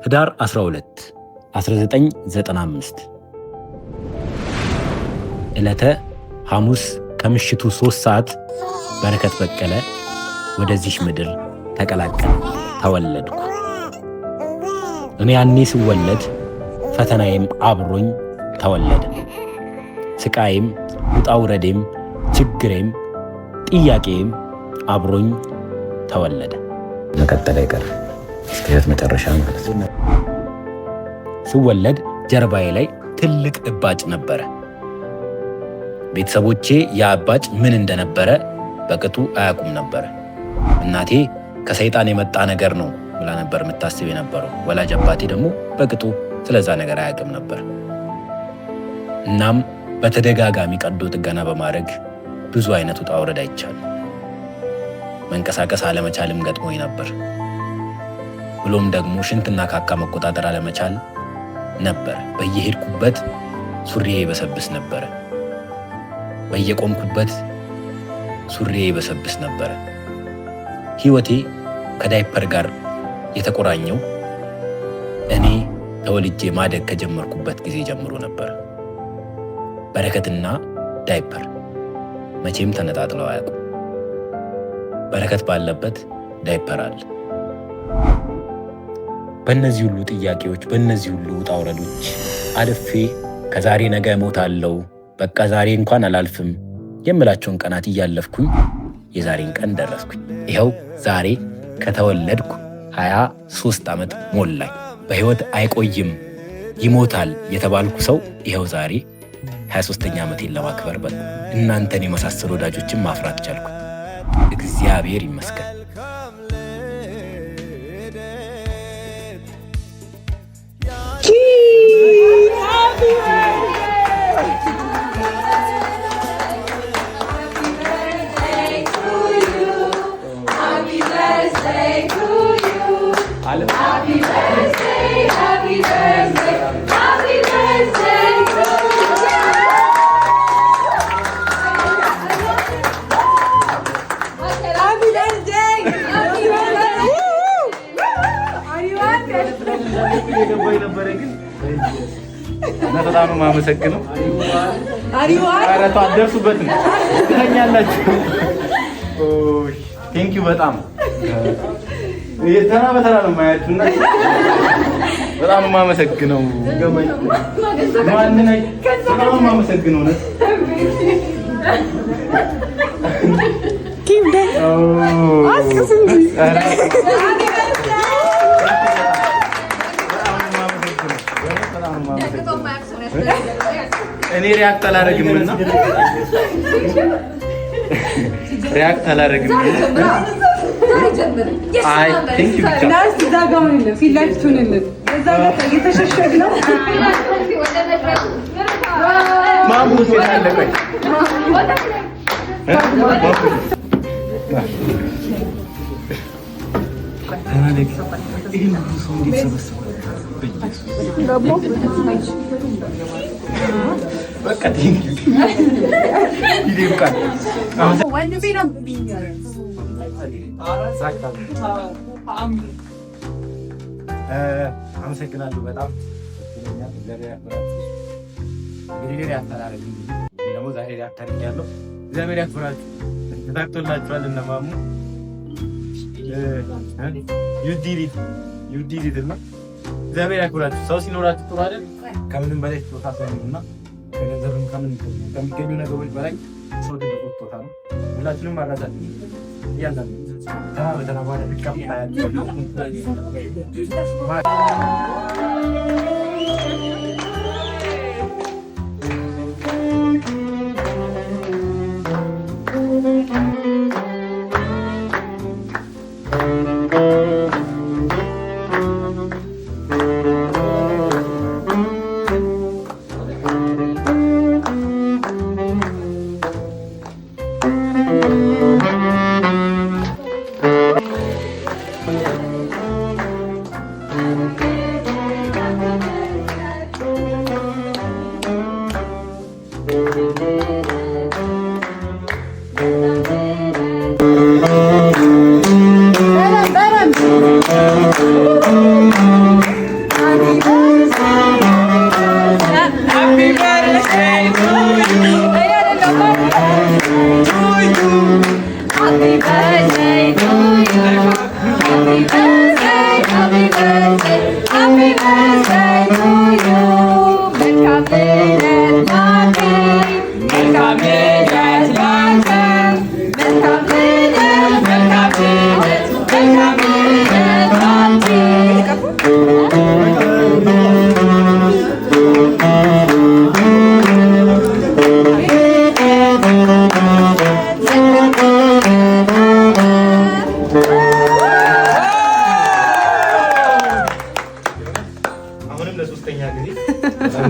ህዳር 12 1995 ዕለተ ሐሙስ ከምሽቱ 3 ሰዓት በረከት በቀለ ወደዚህ ምድር ተቀላቀለ። ተወለድኩ። እኔ ያኔ ስወለድ ፈተናዬም አብሮኝ ተወለደ። ስቃዬም ውጣ ውረዴም ችግሬም ጥያቄም አብሮኝ ተወለደ። መቀጠል አይቀር እስከ ሕይወት መጨረሻ ማለት ነው። ስወለድ ጀርባዬ ላይ ትልቅ እባጭ ነበረ። ቤተሰቦቼ ያ እባጭ ምን እንደነበረ በቅጡ አያውቁም ነበረ። እናቴ ከሰይጣን የመጣ ነገር ነው ብላ ነበር የምታስብ የነበረው። ወላጅ አባቴ ደግሞ በቅጡ ስለዛ ነገር አያውቅም ነበር። እናም በተደጋጋሚ ቀዶ ጥገና በማድረግ ብዙ አይነት ውጣ ውረድ አይቻልም። መንቀሳቀስ አለመቻልም ገጥሞኝ ነበር። ብሎም ደግሞ ሽንትና ካካ መቆጣጠር አለመቻል ነበር። በየሄድኩበት ሱሪዬ ይበሰብስ ነበረ። በየቆምኩበት ሱሪዬ ይበሰብስ ነበረ። ሕይወቴ ከዳይፐር ጋር የተቆራኘው እኔ ተወልጄ ማደግ ከጀመርኩበት ጊዜ ጀምሮ ነበር። በረከትና ዳይፐር መቼም ተነጣጥለው አያውቁም። በረከት ባለበት ዳይፐር አለ። በእነዚህ ሁሉ ጥያቄዎች፣ በእነዚህ ሁሉ ውጣ ውረዶች አልፌ ከዛሬ ነገ እሞታለሁ፣ በቃ ዛሬ እንኳን አላልፍም የምላቸውን ቀናት እያለፍኩኝ የዛሬን ቀን ደረስኩኝ። ይኸው ዛሬ ከተወለድኩ 23 ዓመት ሞላኝ። በሕይወት አይቆይም ይሞታል የተባልኩ ሰው ይኸው ዛሬ 23ኛ ዓመቴን ለማክበር እናንተን የመሳሰሉ ወዳጆችን ማፍራት ቻልኩ። እግዚአብሔር ይመስገን። በጣም ነው የማመሰግነው። አረቷ አደርሱበትም ትኛላችሁ። ቴንክ ዩ በጣም ተራ በተራ ነው የማያችሁ እና በጣም ነው የማመሰግነው። ማን ነኝ? በጣም ነው የማመሰግነው። ኪም ደ አስክስ እንጂ እኔ ሪያክት አላደርግምና አይ ቴንክ ዩ ብቻ ናስ ዳጋውን ፊት ለፊቱንልን እዛ ጋር እየተሸሸግ ነው ማሙስ ያለቀኝ በቃ ቴንክ ዩ ይልቃል። አመሰግናለሁ በጣም እንግዲህ ያፈራረግ ደግሞ ዛሬ ያታርኛለሁ። እግዚአብሔር ያክብራችሁ። ተታክቶላችኋል። እነማሙ ዩ ዲድ ኢት እና እግዚአብሔር ያክብራችሁ። ሰው ሲኖራችሁ ጥሩ አይደል? ከምንም በላይ ቦታ ስለሆነና ከገንዘብም ከሚገኙ ነገሮች በላይ ሰው ትልቅ ቦታ ነው። ሁላችንም ማራዛት እያንዳንዱ ተራ በተራ ባለ ልቀምጣያቸው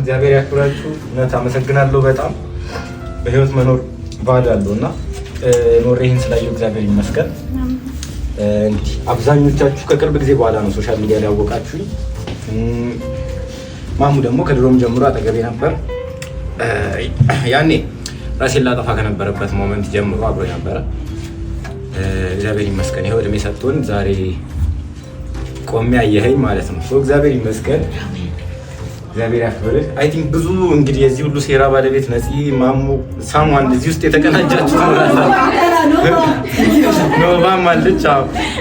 እግዚአብሔር ያክብራችሁ። እውነት አመሰግናለሁ። በጣም በህይወት መኖር ባድ አለው እና ኖሬ ይህን ስላየው እግዚአብሔር ይመስገን። እንግዲህ አብዛኞቻችሁ ከቅርብ ጊዜ በኋላ ነው ሶሻል ሚዲያ ላይ ያወቃችሁኝ። ማሙ ደግሞ ከድሮም ጀምሮ አጠገቤ ነበር። ያኔ ራሴን ላጠፋ ከነበረበት ሞመንት ጀምሮ አብሮ ነበረ። እግዚአብሔር ይመስገን ይኸው እድሜ ሰጥቶን ዛሬ ቆሜ አየኸኝ ማለት ነው። እግዚአብሔር ይመስገን። እግዚአብሔር ያክብርህ። አይ ቲንክ ብዙ እንግዲህ የዚህ ሁሉ ሴራ ባለቤት ነፂ፣ ማሙ፣ ሳሙን እዚህ ውስጥ የተቀናጃችሁ ኖባም አለች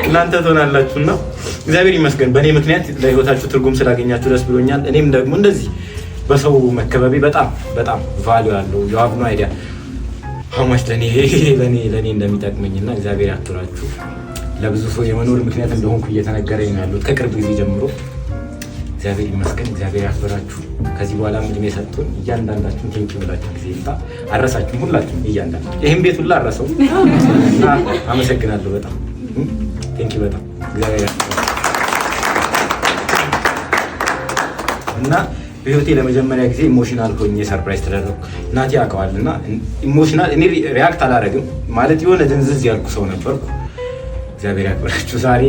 እናንተ ትሆናላችሁና እግዚአብሔር ይመስገን። በእኔ ምክንያት ለህይወታችሁ ትርጉም ስላገኛችሁ ደስ ብሎኛል። እኔም ደግሞ እንደዚህ በሰው መከበቤ በጣም በጣም ቫልዩ ያለው የሀብ ኖ አይዲያ ሀማች ለእኔ እንደሚጠቅመኝና እግዚአብሔር ያክብራችሁ። ለብዙ ሰው የመኖር ምክንያት እንደሆንኩ እየተነገረኝ ነው ያሉት ከቅርብ ጊዜ ጀምሮ። እግዚአብሔር ይመስገን። እግዚአብሔር ያክብራችሁ። ከዚህ በኋላ ምድሜ ሰጥቶን እያንዳንዳችሁን ቴንኪ ብላችሁ ጊዜ ይምጣ። አረሳችሁም ሁላችሁም እያንዳንዳችሁ ይህም ቤት ሁላ አረሰው እና አመሰግናለሁ። በጣም ቴንኪ በጣም እግዚአብሔር ያክብራችሁ። እና በህይወቴ ለመጀመሪያ ጊዜ ኢሞሽናል ሆኜ ሰርፕራይዝ ተደረኩ። እናቴ ያውቀዋል እና ኢሞሽናል እኔ ሪያክት አላደረግም ማለት የሆነ ድንዝዝ ያልኩ ሰው ነበርኩ። እግዚአብሔር ያክብራችሁ። ዛሬ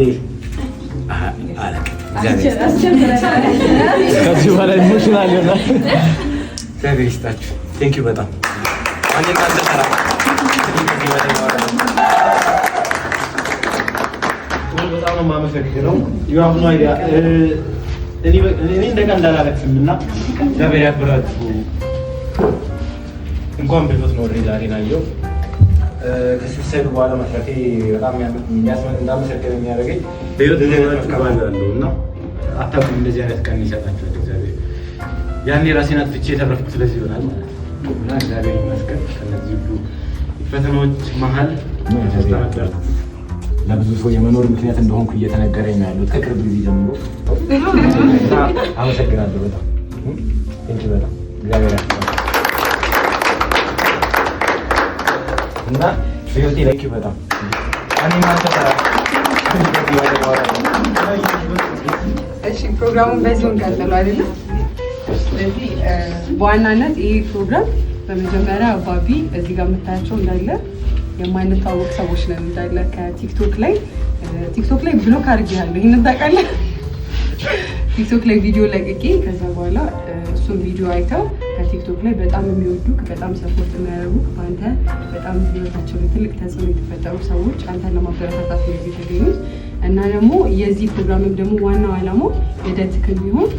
ከዚህ በኋላ ኢሞሽናል ይሆናል። እግዚአብሔር ይስጣችሁ። ቴንክ ዩ በጣም በጣም ነው የማመሰግነው። የሀብ ኖ አይዲያ እኔ እንደጋ እንዳላለቅስም እና እግዚአብሔር ያክብራችሁ። እንኳን በህይወት ኖሬ ዛሬን አየሁ። ከሱሳይዱ በኋላ መስራቴ በጣም እንዳመሰግን የሚያደርገኝ በህይወት እባላለሁ እና አታውቁም እንደዚህ አይነት ቀን ይሰጣችኋል እግዚአብሔር። ያኔ ራሴን አጥፍቼ የተረፍኩት ስለዚህ ይሆናል ማለት ነው እና እግዚአብሔር ይመስገን። ከነዚህ ሁሉ ፈተናዎች መሀል ለብዙ ሰው የመኖር ምክንያት እንደሆንኩ እየተነገረኝ ነው ያሉት ከቅርብ ጊዜ ጀምሮ። አመሰግናለሁ በጣም ቴንኪ በጣም እግዚአብሔር ያክብራችሁ እና በህይወቴ ላይ በጣም እሺ፣ ፕሮግራሙን በዚሁ እንቀጥለው አይደለ? ስለዚህ በዋናነት ይሄ ፕሮግራም በመጀመሪያ ባቢ እዚህ ጋር የምታያቸው እንዳለ የማንታወቅ ሰዎች ነን እንዳለ ከቲክቶክ ላይ ብሎክ አድርጌያለሁ። ይሄን ታውቃለህ? ቲክቶክ ላይ ቪዲዮ ለቅቄ ከዛ በኋላ እሱን ቪዲዮ አይተው ከቲክቶክ ላይ በጣም የሚወዱ በጣም ሰፖርት የሚያደርጉ በአንተ በጣም ህይወታቸው ትልቅ ተጽዕኖ የተፈጠሩ ሰዎች አንተን ለማበረታታት ነው የተገኙት እና ደግሞ የዚህ ፕሮግራምም ደግሞ ዋናው ዓላማው ልደትክን ቢሆን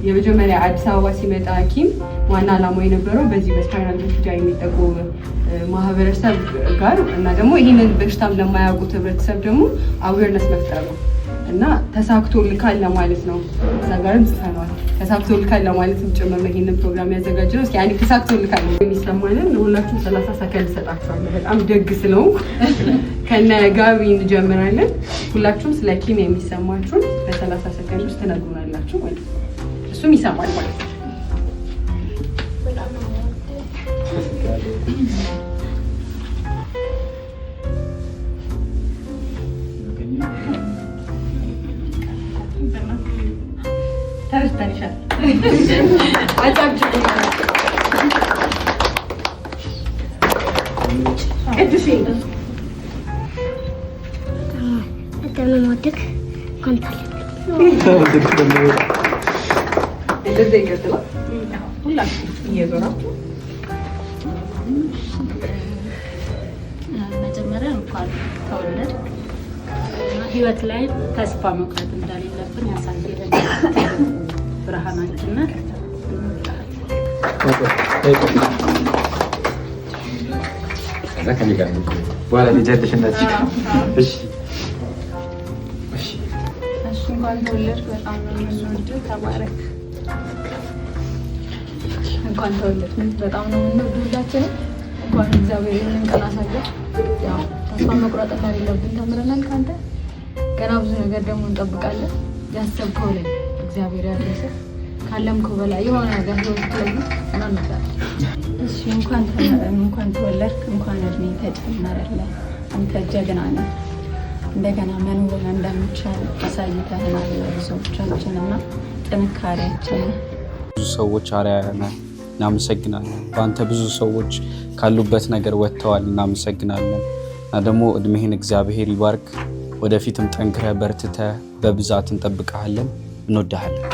የመጀመሪያ አዲስ አበባ ሲመጣ ኪም ዋና ዓላማው የነበረው በዚህ በስፓይናል በሽታ የሚጠቁ ማህበረሰብ ጋር እና ደግሞ ይህንን በሽታም ለማያውቁት ህብረተሰብ ደግሞ አዌርነስ መፍጠር ነው እና ተሳክቶልካል ለማለት ነው። እዛ ጋርም ጽፈነዋል። ተሳክቶልካል ለማለትም ጭምር ነው ይሄንን ፕሮግራም ያዘጋጀነው። እስኪ አንዴ ተሳክቶልካል የሚሰማንን ለሁላችሁም 30 ሰከንድ ሰጣችኋለሁ። በጣም ደግ ስለሆንኩ ከነ ጋቢ እንጀምራለን። ሁላችሁም ስለ ኪም የሚሰማችሁን በ30 ሰከንድ ውስጥ ትነግሩናላችሁ ማለት ነው። እሱም ይሰማል ማለት ነው። ተርስተንሻል። ቅዱሴ እንደምወድቅ ኮንታል እንደዛ ይቀጥላል። ሁላችሁ እየዞራችሁ መጀመሪያ እንኳን ተወለድ ህይወት ላይ ተስፋ መቁረጥ እንደሌለብን ያሳየልን ብርሃናችን ነህ። እንኳን ተወለድክ። በጣም ነው የምንወድህ። ተባረክ። እንኳን ተወለድክ። በጣም ነው የምንወድህ ሁላችንም። እንኳን እግዚአብሔር ይህንን ቀን አሳየህ። ያው ተስፋ መቁረጥ እንደሌለብን ተምረናል ካንተ። ገና ብዙ ነገር ደግሞ እንጠብቃለን። ያሰብከው ላይ እግዚአብሔር ያድርስህ። ካለምከው በላይ የሆነ ነገር ህይወት ላይ እናንተን። እሺ እንኳን ተወለድክ። እንኳን እድሜ ተጨመረልህ። አንተ ጀግና ነህ። እንደገና መኖር እንደምቻል አሳይተህናል ብዙዎቻችንና ጥንካሬያችን። ብዙ ሰዎች አርአያ ነህ። እናመሰግናለን። በአንተ ብዙ ሰዎች ካሉበት ነገር ወጥተዋል። እናመሰግናለን። እና ደግሞ እድሜህን እግዚአብሔር ይባርክ። ወደፊትም ጠንክረህ በርትተህ በብዛት እንጠብቀሃለን። እንወድሃለን።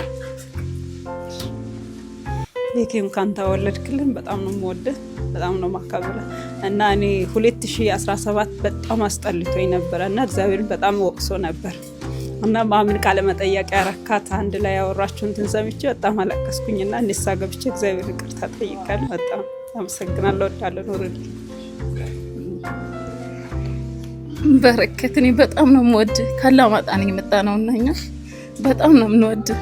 ቤኪ እንኳን ተወለድክልን። በጣም ነው የምወድህ፣ በጣም ነው ማከብረህ እና እኔ 2017 በጣም አስጠልቶኝ ነበረ እና እግዚአብሔርን በጣም ወቅሶ ነበር እና ማምን ቃለ መጠየቅ ያረካት አንድ ላይ ያወራችሁ እንትን ሰምቼ በጣም አለቀስኩኝና ንስሓ ገብቼ እግዚአብሔር ይቅርታ ጠይቃለሁ። በጣም አመሰግናለሁ። ወዳለሁ። ኑርልኝ በረከት። እኔ በጣም ነው የምወድህ። ካላማጣ ነኝ የመጣ ነው እና እኛ በጣም ነው የምንወድህ።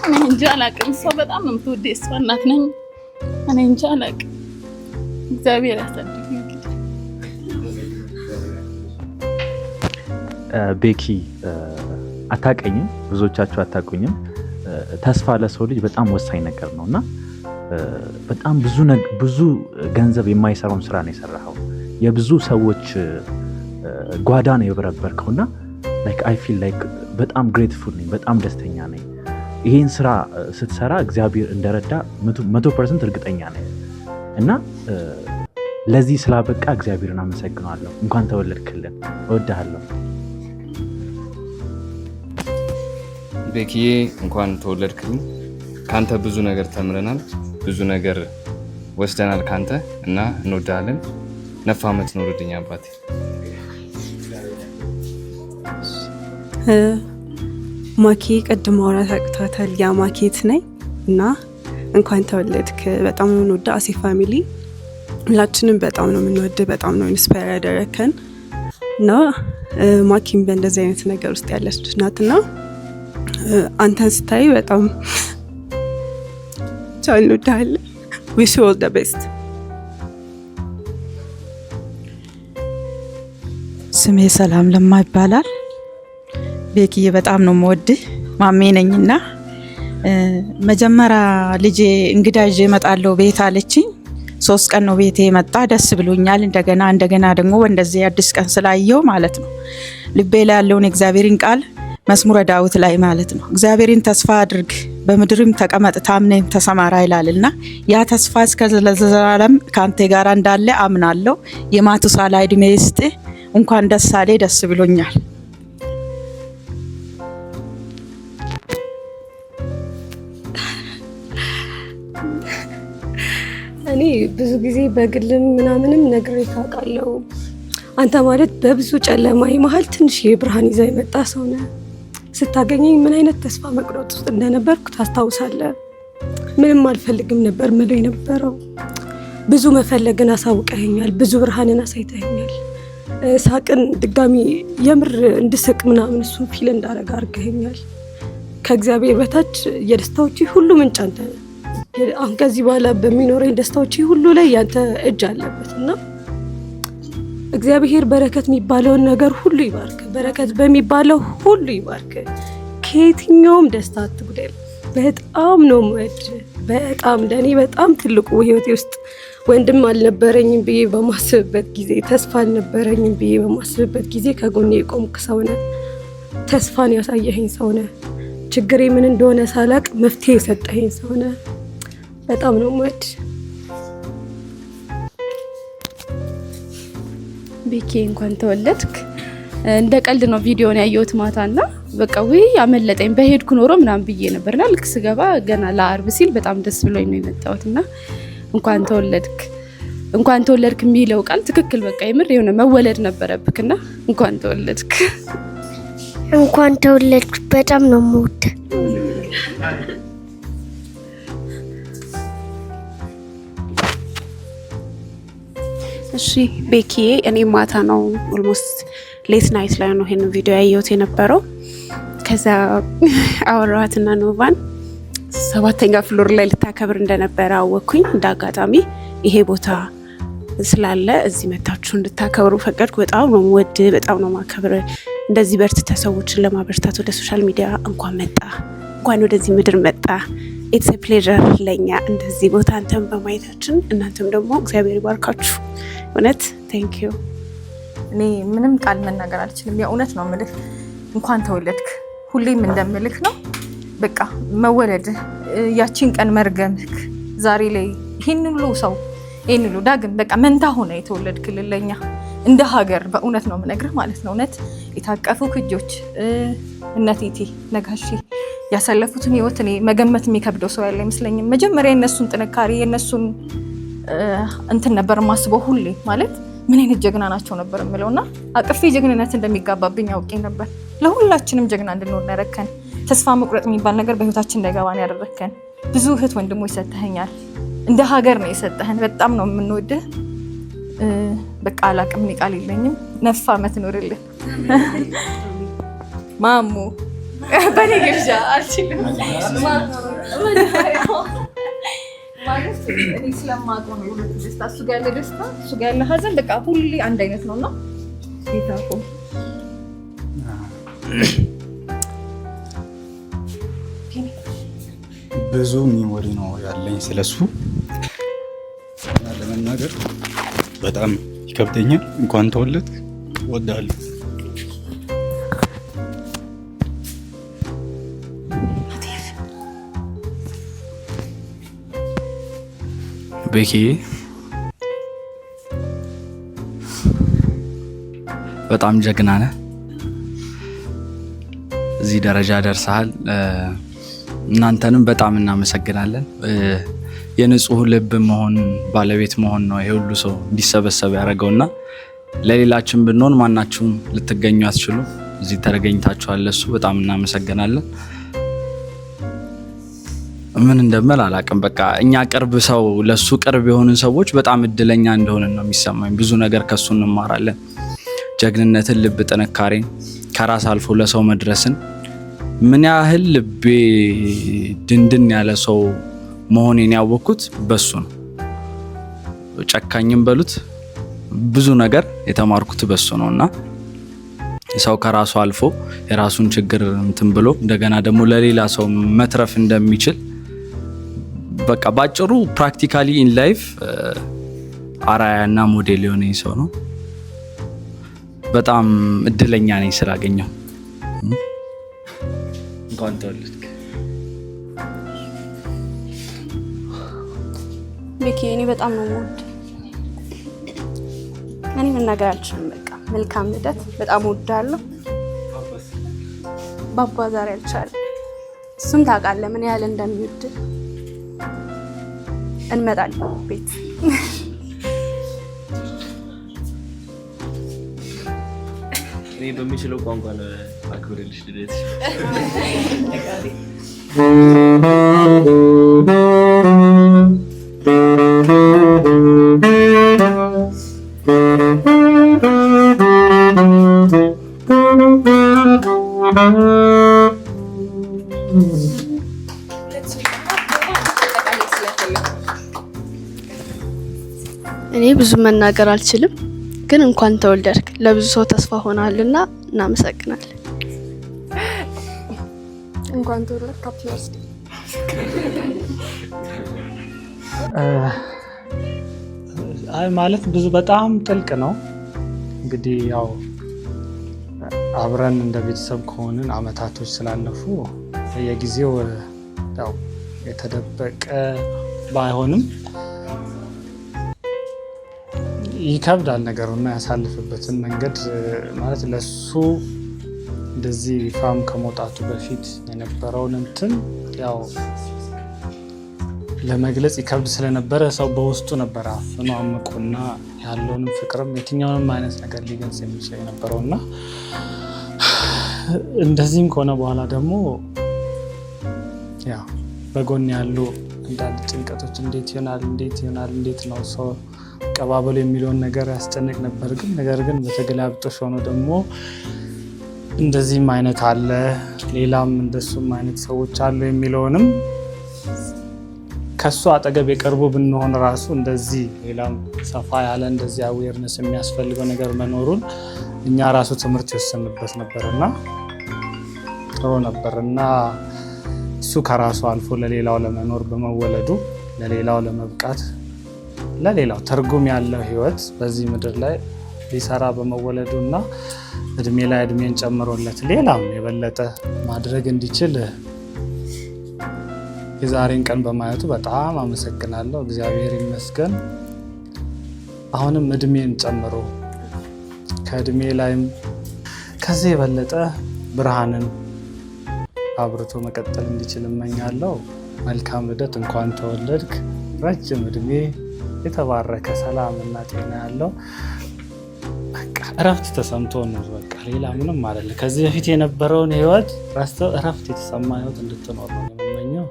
እኔ እንጃ አላውቅም። ሰው በጣም ነው የምትወደው። የእሷ እናት ነኝ። እኔ እንጃ አላውቅም። እግዚአብሔር ያሳድግኝ። ቤኪ አታውቀኝም፣ ብዙዎቻችሁ አታውቁኝም። ተስፋ ለሰው ልጅ በጣም ወሳኝ ነገር ነው እና በጣም ብዙ ገንዘብ የማይሰራውን ስራ ነው የሰራኸው። የብዙ ሰዎች ጓዳ ነው የበረበርከው እና አይ ፊል በጣም ግሬትፉል ነኝ፣ በጣም ደስተኛ ነኝ። ይሄን ስራ ስትሰራ እግዚአብሔር እንደረዳ 100% እርግጠኛ ነኝ እና ለዚህ ስላበቃ እግዚአብሔርን አመሰግናለሁ። እንኳን ተወለድክልን። እወድሃለሁ። ቤኪዬ እንኳን ተወለድክልን። ካንተ ብዙ ነገር ተምረናል፣ ብዙ ነገር ወስደናል ካንተ እና እንወድሃለን። 9 ዓመት ኖርልኝ አባቴ። ማኪ ቅድም ማውራት አቅቷታል። ያ ማኬት ነኝ እና እንኳን ተወለድክ። በጣም ነው የምንወድ አሴ ፋሚሊ ሁላችንም በጣም ነው የምንወድ፣ በጣም ነው ኢንስፓየር ያደረከን እና ማኪም በእንደዚህ አይነት ነገር ውስጥ ያለች ናትና አንተን ስታይ በጣም ቻው እንወድሃለን። ዊሽ ዩ ኦል ዘ ቤስት። ስሜ ሰላም ለማ ይባላል። ቤኪዬ በጣም ነው የምወድህ። ማሜ ነኝና መጀመሪያ ልጄ እንግዳ ይዤ እመጣለሁ ቤት አለችኝ። 3 ቀን ነው ቤቴ መጣ። ደስ ብሎኛል። እንደገና ደግሞ እንደዚህ አዲስ ቀን ስላየው ማለት ነው ልቤ ላይ ያለውን እግዚአብሔርን ቃል መዝሙረ ዳዊት ላይ ማለት ነው እግዚአብሔርን ተስፋ አድርግ በምድርም ተቀመጥ ታምነህም ተሰማራ ይላልና ያ ተስፋ እስከ ዘላለም ካንተ ጋር እንዳለ አምናለሁ። የማቱሳላ ዕድሜ ይስጥህ። እንኳን ደስ አለ። ደስ ብሎኛል። እኔ ብዙ ጊዜ በግልም ምናምንም ነግሬ ታውቃለሁ። አንተ ማለት በብዙ ጨለማ መሀል ትንሽ የብርሃን ይዛ የመጣ ሰው ነህ። ስታገኘኝ ምን አይነት ተስፋ መቁረጥ ውስጥ እንደነበርኩ ታስታውሳለህ። ምንም አልፈልግም ነበር ምለው የነበረው። ብዙ መፈለግን አሳውቀኸኛል። ብዙ ብርሃንን አሳይተኸኛል። ሳቅን ድጋሚ የምር እንድስቅ ምናምን እሱን ፊል እንዳረጋ አድርገኸኛል። ከእግዚአብሔር በታች የደስታዎቼ ሁሉ ምንጭ አንተ ነህ። አሁን ከዚህ በኋላ በሚኖረኝ ደስታዎቼ ሁሉ ላይ ያንተ እጅ አለበት እና እግዚአብሔር በረከት የሚባለውን ነገር ሁሉ ይባርክ። በረከት በሚባለው ሁሉ ይባርክ። ከየትኛውም ደስታ አትጉደል። በጣም ነው የምወድ። በጣም ለእኔ በጣም ትልቁ ህይወቴ ውስጥ ወንድም አልነበረኝም ብዬ በማስብበት ጊዜ፣ ተስፋ አልነበረኝም ብዬ በማስብበት ጊዜ ከጎኔ የቆምክ ሰው ነህ። ተስፋን ያሳየኸኝ ሰው ነህ። ችግሬ ምን እንደሆነ ሳላቅ መፍትሄ የሰጠኸኝ ሰው ነህ። በጣም ነው የምወድ። ቤኪ እንኳን ተወለድክ። እንደ ቀልድ ነው ቪዲዮን ያየሁት ማታና በቃ ወይ አመለጠኝ በሄድኩ ኖሮ ምናምን ብዬ ነበርና ልክ ስገባ ገና ለአርብ ሲል በጣም ደስ ብሎኝ ነው የመጣሁትና እንኳን ተወለድክ የሚለው ቃል ትክክል በቃ የምር የሆነ መወለድ ነበረብክና እንኳን ተወለድክ። እንኳን ተወለድክ። በጣም ነው የምወድ። እሺ ቤኪዬ፣ እኔ ማታ ነው ኦልሞስት ሌት ናይት ላይ ነው ይሄን ቪዲዮ ያየሁት የነበረው። ከዛ አወራኋትና ኖቫን 7ኛ ፍሎር ላይ ልታከብር እንደነበረ አወኩኝ። እንዳጋጣሚ ይሄ ቦታ ስላለ እዚህ መታችሁ እንድታከብሩ ፈቀድኩ። በጣም ነው ወድ በጣም ነው ማከብር። እንደዚህ በርትተህ ሰዎችን ለማበርታት ወደ ሶሻል ሚዲያ እንኳን መጣ እንኳን ወደዚህ ምድር መጣ። ኢትስ ኤ ፕሌዠር ለኛ እንደዚህ ቦታ አንተም በማየታችን እናንተም ደግሞ እግዚአብሔር ይባርካችሁ። እውነት ቴንክ ዩ። እኔ ምንም ቃል መናገር አልችልም። የእውነት ነው የምልህ እንኳን ተወለድክ። ሁሌም እንደምልክ ነው በቃ መወለድ ያቺን ቀን መርገምክ ዛሬ ላይ ይሄን ሁሉ ሰው ይሄን ሁሉ ዳግም በቃ መንታ ሆነ የተወለድክልን ለኛ እንደ ሀገር በእውነት ነው የምነግርህ ማለት ነው። እውነት የታቀፉ እጆች እነቴቴ ነጋሺ ያሳለፉትን ህይወት እኔ መገመት የሚከብደው ሰው ያለ አይመስለኝም። መጀመሪያ የነሱን ጥንካሬ የነሱን እንትን ነበር ማስበው ሁሌ ማለት ምን አይነት ጀግና ናቸው ነበር የምለውና አቅፌ ጀግንነት እንደሚጋባብኝ አውቄ ነበር። ለሁላችንም ጀግና እንድንሆን ያደረከን ተስፋ መቁረጥ የሚባል ነገር በህይወታችን እንዳይገባን ያደረከን ብዙ እህት ወንድሞች ሰጥተኸኛል። እንደ ሀገር ነው የሰጠህን። በጣም ነው የምንወድህ። በቃ አላቅም ቃል የለኝም። ነፍ ዓመት ኖርልን ማሙ። በኔ ግብዣ አልችልም ማለት እኔ ስለማውቀው ነው የሁለቱ ደስታ። እሱ ጋር ያለ ደስታ እሱ ጋር ያለ ሀዘን በቃ ሁሌ አንድ አይነት ነውና ጌታኮ ብዙ ሚሞሪ ነው ያለኝ ስለሱ ለመናገር በጣም ይከብደኛል። እንኳን ተወለድ እወድሃለሁ። ቤኪ በጣም ጀግና ነህ። እዚህ ደረጃ ደርሰሃል። እናንተንም በጣም እናመሰግናለን። የንጹህ ልብ መሆን ባለቤት መሆን ነው ይሄ ሁሉ ሰው እንዲሰበሰብ ያደረገውና ለሌላችን ብንሆን ማናችሁም ልትገኙ አትችሉ። እዚህ ተገኝታችኋል። ለሱ በጣም እናመሰግናለን። ምን እንደምል አላቅም። በቃ እኛ ቅርብ ሰው ለሱ ቅርብ የሆኑ ሰዎች በጣም እድለኛ እንደሆነ ነው የሚሰማኝ። ብዙ ነገር ከሱ እንማራለን። ጀግንነትን፣ ልብ ጥንካሬን፣ ከራስ አልፎ ለሰው መድረስን ምን ያህል ልቤ ድንድን ያለ ሰው መሆኔን ያወቅኩት በሱ ነው። ጨካኝም በሉት ብዙ ነገር የተማርኩት በሱ ነውና ሰው ከራሱ አልፎ የራሱን ችግር እንትን ብሎ እንደገና ደግሞ ለሌላ ሰው መትረፍ እንደሚችል በቃ ባጭሩ ፕራክቲካሊ ኢን ላይፍ አራያና ሞዴል የሆነ ሰው ነው። በጣም እድለኛ ነኝ ስላገኘው። እንኳን ተወለድክ ሚኪ። እኔ በጣም ነው የምወድ። እኔ መናገር አልችልም። በቃ መልካም ልደት። በጣም እወዳለሁ። ባባ ዛሬ አልቻለም። እሱም ታውቃለህ ምን ያህል እንደሚወድ። እንመጣለን ቤት እኔ በሚችለው ቋንቋ ነው አክብርልሽ ልደት። እኔ ብዙ መናገር አልችልም፣ ግን እንኳን ተወለድክ ለብዙ ሰው ተስፋ ሆናልና እናመሰግናለን። እንኳን ተወለድክ። ሃፒ በርዝዴይ። አይ ማለት ብዙ በጣም ጥልቅ ነው። እንግዲህ ያው አብረን እንደ ቤተሰብ ከሆንን አመታቶች ስላለፉ የጊዜው ያው የተደበቀ ባይሆንም ይከብዳል ነገሩና ያሳልፍበትን መንገድ ማለት ለሱ እንደዚህ ፋም ከመውጣቱ በፊት የነበረውን እንትን ያው ለመግለጽ ይከብድ ስለነበረ ሰው በውስጡ ነበር አፍኖ አምቆና ያለውን ፍቅርም የትኛውንም አይነት ነገር ሊገልጽ የሚችል የነበረውና እንደዚህም ከሆነ በኋላ ደግሞ ያው በጎን ያሉ እንዳንድ ጭንቀቶች እንዴት ይሆናል እንዴት ነው ሰው ቀባበሉ የሚለውን ነገር ያስጨንቅ ነበር። ነገር ግን በተገላብጦሽ ሆኖ ደግሞ እንደዚህም አይነት አለ፣ ሌላም እንደሱም አይነት ሰዎች አሉ የሚለውንም ከሱ አጠገብ የቀርቡ ብንሆን ራሱ እንደዚህ ሌላም ሰፋ ያለ እንደዚህ አዌርነስ የሚያስፈልገው ነገር መኖሩን እኛ ራሱ ትምህርት የወሰንበት ነበርና ጥሩ ነበርና እሱ ከራሱ አልፎ ለሌላው ለመኖር በመወለዱ ለሌላው ለመብቃት ለሌላው ትርጉም ያለው ህይወት በዚህ ምድር ላይ ሊሰራ በመወለዱ እና እድሜ ላይ እድሜን ጨምሮለት ሌላም የበለጠ ማድረግ እንዲችል የዛሬን ቀን በማየቱ በጣም አመሰግናለሁ። እግዚአብሔር ይመስገን። አሁንም እድሜን ጨምሮ ከእድሜ ላይም ከዚህ የበለጠ ብርሃንን አብርቶ መቀጠል እንዲችል እመኛለሁ። መልካም ልደት፣ እንኳን ተወለድክ። ረጅም እድሜ፣ የተባረከ ሰላም እና ጤና ያለው በቃ እረፍት ተሰምቶ ነው። በቃ ሌላ ምንም አይደለም። ከዚህ በፊት የነበረውን ህይወት ረስተው እረፍት የተሰማ ህይወት እንድትኖር ነው የምመኘው።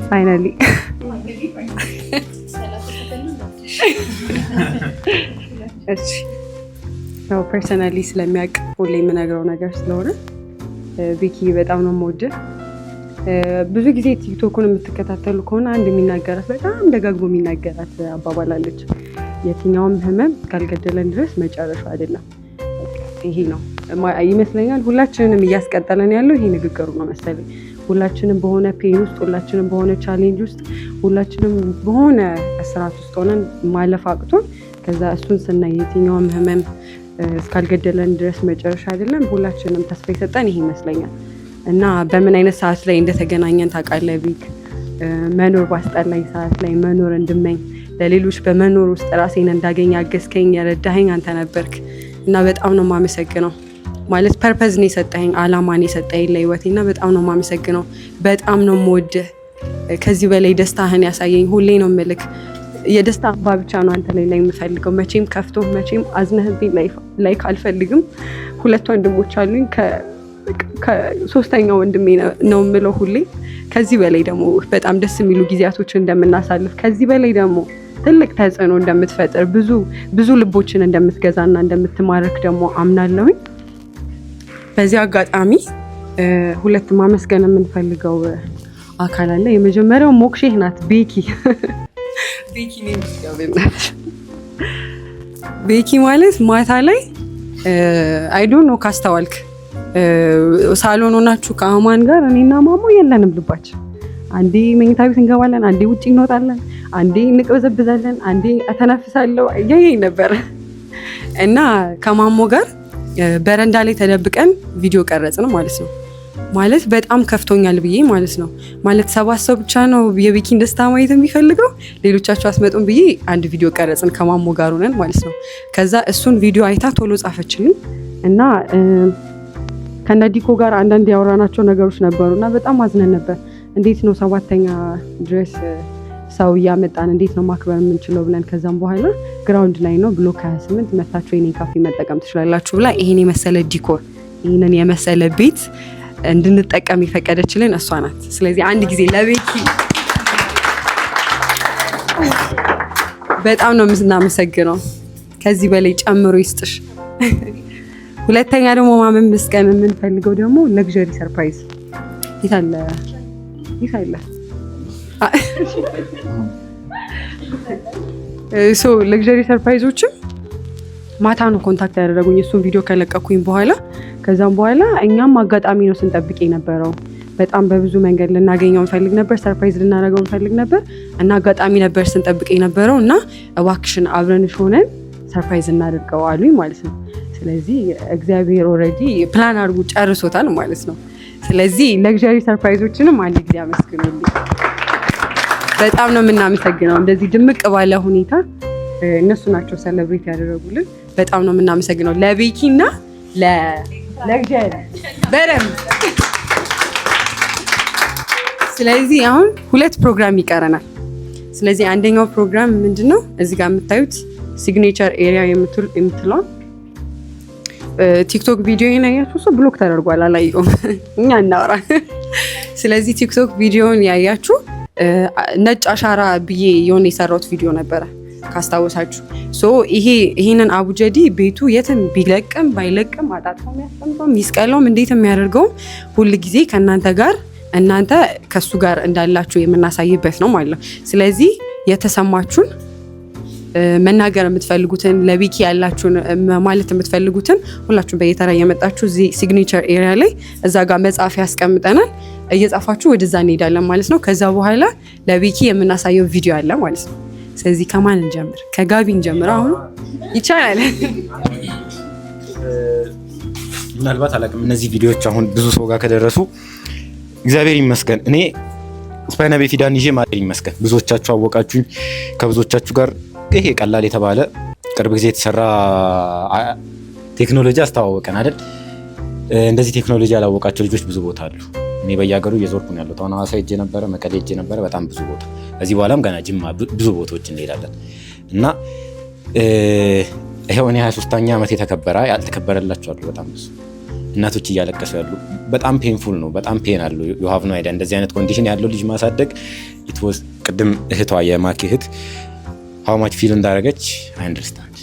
ፋይናሊ እሺ ያው ፐርሰናሊ ስለሚያውቅ ሁሌ የምነግረው ነገር ስለሆነ ቤኪ በጣም ነው የምወድህ። ብዙ ጊዜ ቲክቶኩን የምትከታተሉ ከሆነ አንድ የሚናገራት በጣም ደጋግሞ የሚናገራት አባባል አለች። የትኛውም ህመም እስካልገደለን ድረስ መጨረሻው አይደለም። ይሄ ነው ይመስለኛል ሁላችንንም እያስቀጠለን ያለው ይሄ ንግግሩ ነው መሰለኝ። ሁላችንም በሆነ ፔን ውስጥ፣ ሁላችንም በሆነ ቻሌንጅ ውስጥ፣ ሁላችንም በሆነ እስራት ውስጥ ሆነን ማለፍ አቅቶን ከዛ እሱን ስናይ የትኛውም ህመም እስካልገደለን ድረስ መጨረሻ አይደለም። ሁላችንም ተስፋ የሰጠን ይሄ ይመስለኛል። እና በምን አይነት ሰዓት ላይ እንደተገናኘን ታውቃለህ ቢክ? መኖር ባስጠላኝ ሰዓት ላይ መኖር እንድመኝ ለሌሎች በመኖር ውስጥ ራሴን እንዳገኝ ያገዝከኝ የረዳኸኝ አንተ ነበርክ እና በጣም ነው የማመሰግነው። ማለት ፐርፐዝ ነው የሰጠኸኝ፣ አላማን የሰጠኸኝ ለህይወቴ እና በጣም ነው የማመሰግነው። በጣም ነው የምወድህ። ከዚህ በላይ ደስታህን ያሳየኝ ሁሌ ነው የምልክ። የደስታ አባ ብቻ ነው አንተ ላይ የምፈልገው። መቼም ከፍቶ መቼም አዝነህብኝ ላይክ አልፈልግም። 2 ወንድሞች አሉኝ። ከሶስተኛው ወንድሜ ነው የምለው ሁሌ። ከዚህ በላይ ደግሞ በጣም ደስ የሚሉ ጊዜያቶችን እንደምናሳልፍ፣ ከዚህ በላይ ደግሞ ትልቅ ተጽዕኖ እንደምትፈጥር፣ ብዙ ልቦችን እንደምትገዛና እንደምትማርክ ደግሞ አምናለሁኝ። በዚህ አጋጣሚ 2 ማመስገን የምንፈልገው አካል አለ። የመጀመሪያው ሞክሼ ናት፣ ቤኪ ቤኪ ማለት ማታ ላይ አይዶን ነው ካስተዋልክ ሳሎን ሆናችሁ ከአማን ጋር እኔና ማሞ የለንም ልባችን። አንዴ መኝታ ቤት እንገባለን፣ አንዴ ውጭ እንወጣለን፣ አንዴ እንቅበዘብዛለን፣ አንዴ አተነፍሳለሁ እያየኝ ነበር እና ከማሞ ጋር በረንዳ ላይ ተደብቀን ቪዲዮ ቀረጽን ማለት ነው። ማለት በጣም ከፍቶኛል ብዬ ማለት ነው። ማለት 7 ሰው ብቻ ነው የቤኪን ደስታ ማየት የሚፈልገው፣ ሌሎቻችሁ አስመጡን ብዬ አንድ ቪዲዮ ቀረጽን ከማሞ ጋር ሆነን ማለት ነው። ከዛ እሱን ቪዲዮ አይታ ቶሎ ጻፈችልኝ እና ከነዲኮ ጋር አንዳንድ ያወራናቸው ነገሮች ነበሩ እና በጣም አዝነን ነበር። እንዴት ነው 7ኛ ድረስ ሰው እያመጣን እንዴት ነው ማክበር የምንችለው ብለን ከዛም በኋላ ግራውንድ ላይ ነው ብሎክ 28 መታችሁ የኔ ካፌ መጠቀም ትችላላችሁ ብላ ይሄን የመሰለ ዲኮር ይሄንን የመሰለ ቤት እንድንጠቀም የፈቀደችልን እሷ ናት። ስለዚህ አንድ ጊዜ ለቤኪ በጣም ነው የምናመሰግነው። ከዚህ በላይ ጨምሮ ይስጥሽ። ሁለተኛ ደግሞ ማመስገን የምንፈልገው ደግሞ ለግዠሪ ሰርፕራይዝ ይታለ ለግዠሪ ሰርፕራይዞችም ማታ ነው ኮንታክት ያደረጉኝ እሱን ቪዲዮ ከለቀኩኝ በኋላ። ከዛም በኋላ እኛም አጋጣሚ ነው ስንጠብቅ የነበረው። በጣም በብዙ መንገድ ልናገኘው እንፈልግ ነበር፣ ሰርፕራይዝ ልናደርገው እንፈልግ ነበር እና አጋጣሚ ነበር ስንጠብቅ የነበረው እና እባክሽን አብረንሽ ሆነን ሰርፕራይዝ እናደርገው አሉኝ ማለት ነው። ስለዚህ እግዚአብሔር ኦልሬዲ ፕላን አድርጎ ጨርሶታል ማለት ነው። ስለዚህ ለግዠሪ ሰርፕራይዞችንም አንድ ጊዜ አመስግኑልኝ። በጣም ነው የምናመሰግነው። እንደዚህ ድምቅ ባለ ሁኔታ እነሱ ናቸው ሴሌብሬት ያደረጉልን። በጣም ነው የምናመሰግነው ለቤኪ እና ለግዠሪ በደምብ። ስለዚህ አሁን 2 ፕሮግራም ይቀረናል። ስለዚህ አንደኛው ፕሮግራም ምንድነው? እዚህ ጋር የምታዩት ሲግኔቸር ኤሪያ የምትለው ቲክቶክ ቪዲዮ ያያችሁ ሰው ብሎክ ተደርጓል፣ አላየሁም። እኛ እናወራ ስለዚህ ቲክቶክ ቪዲዮን ያያችሁ ነጭ አሻራ ብዬ የሆነ የሰራሁት ቪዲዮ ነበረ ካስታወሳችሁ። ይሄንን አቡጀዲ ቤቱ የትም ቢለቅም ባይለቅም አጣጥፎ የሚያስቀምጠው ሚስቀለውም እንዴት የሚያደርገውም ሁል ጊዜ ከእናንተ ጋር እናንተ ከሱ ጋር እንዳላችሁ የምናሳይበት ነው ማለት ነው። ስለዚህ የተሰማችሁን መናገር የምትፈልጉትን ለቢኪ ያላችሁን ማለት የምትፈልጉትን ሁላችሁም በየተራ እየመጣችሁ እዚህ ሲግኔቸር ኤሪያ ላይ እዛ ጋር መጻፍ ያስቀምጠናል። እየጻፋችሁ ወደዛ እንሄዳለን ማለት ነው። ከዛ በኋላ ለቢኪ የምናሳየው ቪዲዮ አለ ማለት ነው። ስለዚህ ከማን እንጀምር? ከጋቢ እንጀምር። አሁን ይቻላል። ምናልባት አላውቅም፣ እነዚህ ቪዲዮዎች አሁን ብዙ ሰው ጋር ከደረሱ እግዚአብሔር ይመስገን። እኔ ስፓይና ቤፊዳን ይዤ ማደር ይመስገን። ብዙዎቻችሁ አወቃችሁኝ። ከብዙዎቻችሁ ጋር ይሄ ቀላል የተባለ ቅርብ ጊዜ የተሰራ ቴክኖሎጂ አስተዋወቀን አይደል? እንደዚህ ቴክኖሎጂ ያላወቃቸው ልጆች ብዙ ቦታ አሉ። እኔ በየሀገሩ እየዞርኩ ነው ያለሁት። አሁን ሐዋሳ ሄጄ ነበረ፣ መቀሌ ሄጄ ነበረ፣ በጣም ብዙ ቦታ። ከዚህ በኋላም ገና ጅማ ብዙ ቦታዎች እንሄዳለን እና ይሄው እኔ 23ኛ ዓመት የተከበረ ያልተከበረላቸው አሉ በጣም ብዙ እናቶች እያለቀሱ ያሉ። በጣም ፔንፉል ነው፣ በጣም ፔን አለው። ዩ ሃቭ ኖ አይዲያ እንደዚህ አይነት ኮንዲሽን ያለው ልጅ ማሳደግ ኢት ዋዝ ቅድም እህቷ የማኪ እህት ሃው ማች ፊል እንዳደረገች አይ አንደርስታንድ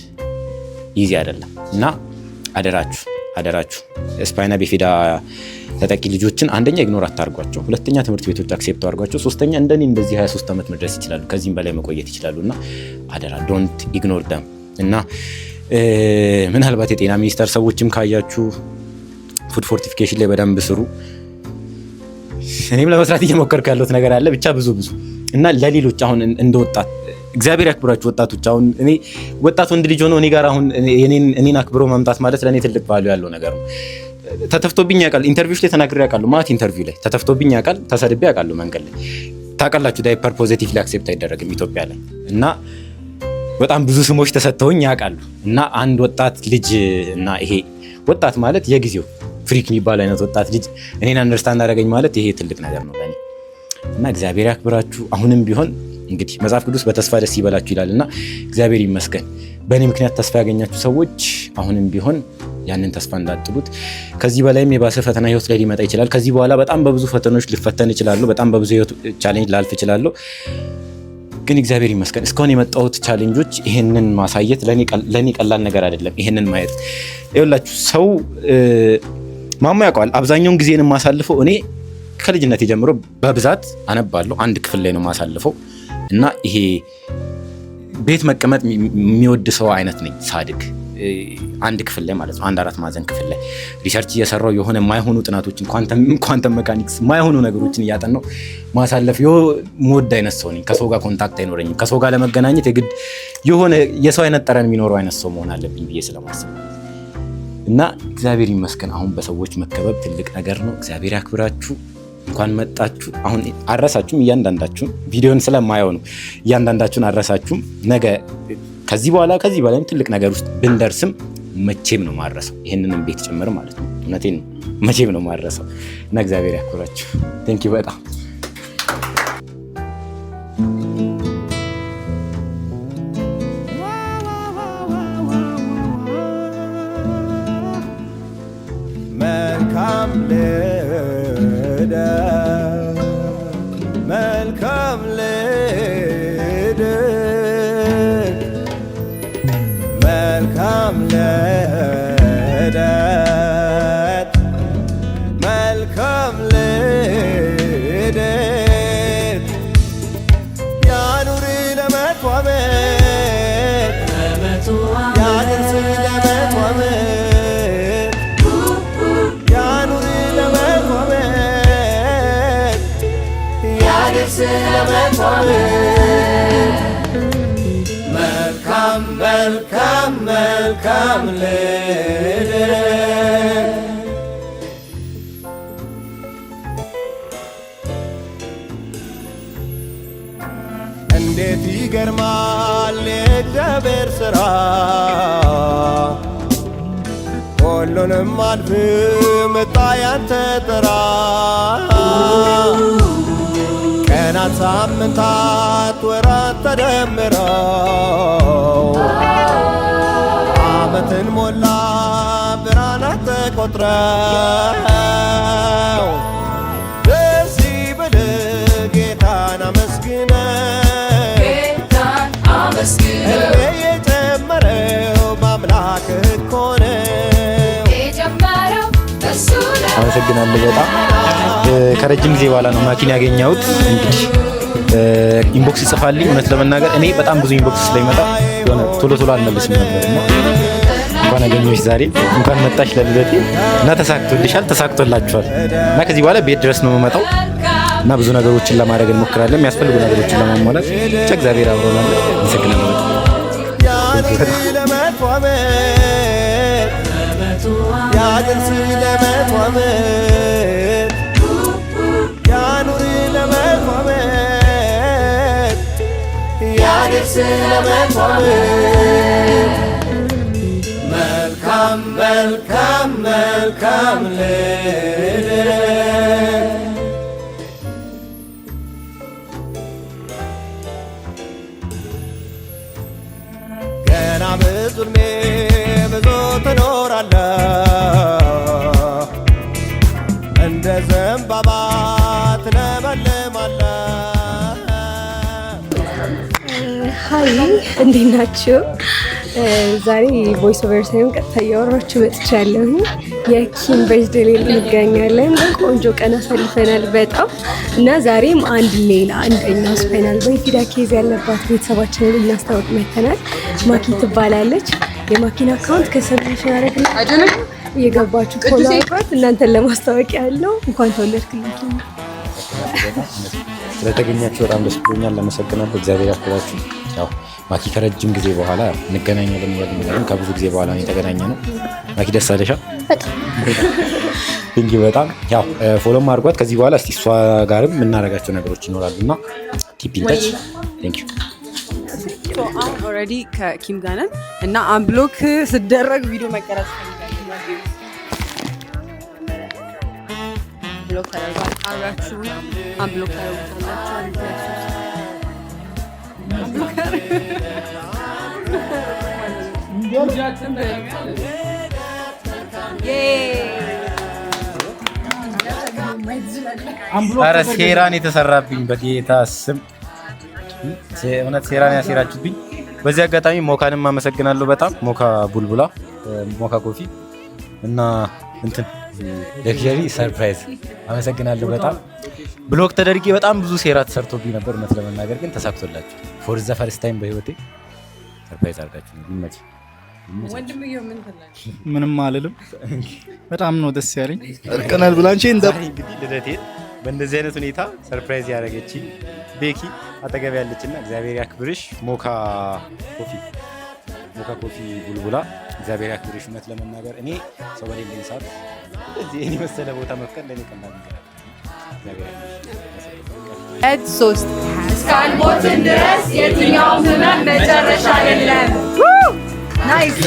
ኢዚ አይደለም እና አደራችሁ ስፓይና ቢፊዳ ተጠቂ ልጆችን አንደኛ ኢግኖር አታርጓቸው፣ ሁለተኛ ትምህርት ቤቶች አክሴፕት አድርጓቸው፣ ሶስተኛ እንደኔ እንደዚህ 23 ዓመት መድረስ ይችላሉ፣ ከዚህም በላይ መቆየት ይችላሉ እና አደራ ዶንት ኢግኖር ደም እና ምናልባት የጤና ሚኒስቴር ሰዎችም ካያችሁ ፉድ ፎርቲፊኬሽን ላይ በደንብ ስሩ። እኔም ለመስራት እየሞከርኩ ያለሁት ነገር አለ ብቻ ብዙ እና ለሌሎች አሁን እንደ ወጣት እግዚአብሔር ያክብራችሁ ወጣቶች። አሁን እኔ ወጣት ወንድ ልጅ ሆኖ እኔ ጋር አሁን እኔን አክብሮ መምጣት ማለት ለእኔ ትልቅ ቫልዩ ያለው ነገር ነው። ተተፍቶብኝ ያውቃል፣ ኢንተርቪዎች ላይ ተናግሬ ያውቃሉ። ማለት ኢንተርቪው ላይ ተተፍቶብኝ ያውቃል፣ ተሰድቤ ያውቃሉ መንገድ ላይ። ታውቃላችሁ ዳይፐር ፖዚቲቭሊ አክሴፕት አይደረግም ኢትዮጵያ ላይ እና በጣም ብዙ ስሞች ተሰጥተውኝ ያውቃሉ። እና አንድ ወጣት ልጅ እና ይሄ ወጣት ማለት የጊዜው ፍሪክ የሚባል አይነት ወጣት ልጅ እኔን አንደርስታንድ አደረገኝ ማለት ይሄ ትልቅ ነገር ነው ለኔ እና እግዚአብሔር ያክብራችሁ። አሁንም ቢሆን እንግዲህ መጽሐፍ ቅዱስ በተስፋ ደስ ይበላችሁ ይላል እና እግዚአብሔር ይመስገን በእኔ ምክንያት ተስፋ ያገኛችሁ ሰዎች አሁንም ቢሆን ያንን ተስፋ እንዳጥሉት። ከዚህ በላይም የባሰ ፈተና ህይወት ላይ ሊመጣ ይችላል። ከዚህ በኋላ በጣም በብዙ ፈተኖች ልፈተን እችላለሁ። በጣም በብዙ ህይወት ቻሌንጅ ላልፍ እችላለሁ። ግን እግዚአብሔር ይመስገን እስካሁን የመጣሁት ቻሌንጆች ይሄንን ማሳየት ለኔ ቀላል ነገር አይደለም። ይሄንን ማየት ይኸውላችሁ ሰው ማማ ያውቀዋል። አብዛኛውን ጊዜን የማሳልፈው እኔ ከልጅነት ጀምሮ በብዛት አነባለሁ። አንድ ክፍል ላይ ነው የማሳልፈው እና ይሄ ቤት መቀመጥ የሚወድ ሰው አይነት ነኝ ሳድግ። አንድ ክፍል ላይ ማለት ነው፣ አንድ 4 ማዕዘን ክፍል ላይ ሪሰርች እየሰራው የሆነ ማይሆኑ ጥናቶችን ኳንተም ሜካኒክስ ማይሆኑ ነገሮችን እያጠናው ማሳለፍ የምወድ አይነት ሰው ነኝ። ከሰው ጋር ኮንታክት አይኖረኝም። ከሰው ጋር ለመገናኘት የግድ የሆነ የሰው አይነት ጠረን የሚኖረው አይነት ሰው መሆን አለብኝ ብዬ ስለማስብ እና እግዚአብሔር ይመስገን አሁን በሰዎች መከበብ ትልቅ ነገር ነው። እግዚአብሔር ያክብራችሁ። እንኳን መጣችሁ። አሁን አረሳችሁም፣ እያንዳንዳችሁን ቪዲዮን ስለማየው ነው እያንዳንዳችሁን አረሳችሁም። ነገ ከዚህ በኋላ ከዚህ በላይም ትልቅ ነገር ውስጥ ብንደርስም መቼም ነው ማረሰው፣ ይሄንንም ቤት ጭምር ማለት ነው። እውነቴን ነው፣ መቼም ነው ማረሰው እና እግዚአብሔር ያክብራችሁ። ቴንክ ዩ በጣም መልካም ልደት ያኑር ለመቶ ዓመት ያድርስ ለመቶ ዓመት ያኑር ለመቶ ዓመት ያድርስ ለመቶ ዓመት መልካም ልደት እንዴት ይገርማል የእግዚአብሔር ሥራ ሁሉንም አልፍ መጣ ያንተ ጥራ ቀናት ሳምንታት ወራት ተደምረው ዓመትን ሞላ ብርሃናት ተቆጥረው ደስ እድሜ የጨመረው በአምላክ እኮ ነው። አመሰግናለሁ በጣም ከረጅም ጊዜ በኋላ ነው ማኪን ያገኘሁት። እንግዲህ ኢንቦክስ ይጽፋልኝ እውነት ለመናገር እኔ በጣም ብዙ ኢንቦክስ ስለሚመጣ የሆነ ቶሎ አልመልስም ነበር እና እንኳን አገኘሁሽ ዛሬ እንኳን መጣሽ ለልደቴ እና ተሳክቶልሻል፣ ተሳክቶላችኋል እና ከዚህ በኋላ ቤት ድረስ ነው የምመጣው እና ብዙ ነገሮችን ለማድረግ እንሞክራለን። የሚያስፈልጉ ነገሮችን ለማሟላት ብቻ እግዚአብሔር አብሮናል። አመሰግናለሁ በጣም ያድርስ ለመቶ ዓመት ያኑር ለመቶ ዓመት ያድርስ ለመቶ ዓመት መልካም መልካም መልካም ልደት ገና ብዙ ዕድሜ ብዙ ትኖራለህ እንደ ዘንባባ ትለመልማለህ። ሀይ እንዴት ናችሁ? ዛሬ ቮይስ ኦቨር ሳይሆን ቀጥታ እያወራችሁ መጥቻለሁ። የኪም በርዝዴ ላይ እንገኛለን። ቆንጆ ቀን አሳልፈናል በጣም እና ዛሬም አንድ ሌላ አንደኛ ሆስፒታል በፊዳ ኬዝ ያለባት ቤተሰባችንን ልናስታውቅ መተናል። ማኪ ትባላለች። የማኪን አካውንት ከሰብሽን አረግና እየገባችሁ ፎሎ አድርጓት። እናንተን ለማስታወቅ ያለው እንኳን ተወለድክልኝ። ስለተገኛችሁ በጣም ደስ ብሎኛል። አመሰግናለሁ። እግዚአብሔር ያክብራችሁ። ያው ማኪ ከረጅም ጊዜ በኋላ እንገናኛለን እያልን ከብዙ ጊዜ በኋላ ነው የተገናኘነው። ማኪ ደስ አለሻ? ቴንኪ በጣም ያው ፎሎም አድርጓት። ከዚህ በኋላ እስቲ እሷ ጋርም የምናደርጋቸው ነገሮች ይኖራሉ እና ቲፕ ኢንተች ቴንኪ። ኦልሬዲ ከኪም ጋር ነን እና አንብሎክ ስደረግ ቪዲዮ መቀረጽ ብሎክ አደርጋለሁ። አብራችሁ አንብሎክ ታደርጉታላችሁ። ኧረ ሴራን የተሰራብኝ በጌታ ስም እውነት ሴራን ያሴራችሁብኝ። በዚህ አጋጣሚ ሞካንም አመሰግናለሁ በጣም ሞካ ቡልቡላ ሞካ ኮፊ እና እንትን ለክሸሪ ሰርፕራይዝ አመሰግናለሁ በጣም። ብሎክ ተደርጌ በጣም ብዙ ሴራ ተሰርቶብኝ ነበር እውነት ለመናገር ግን ተሳክቶላችሁ ፎር ዘ ፈርስት ታይም በህይወቴ ሰርፕራይዝ አድርጋችሁ ይመች። ምንም አልልም። በጣም ነው ደስ ያለኝ። እርቀናል ብላንቺ እንግዲህ ልደቴ በእንደዚህ አይነት ሁኔታ ሰርፕራይዝ ያደረገች ቤኪ አጠገብ ያለችና እግዚአብሔር ያክብርሽ። ሞካ ኮፊ ቡልቡላ እግዚአብሔር ያክብርሽ። እውነት ለመናገር እኔ ሰው በሌለኝ ሰዓት እንደዚህ እኔ መሰለ ቦታ መፍቀድ ለኔ ቀላል ነገር አይደለም። 3 እስካልሞትን ድረስ የትኛውም ህመም መጨረሻ አይደለም። ናይስ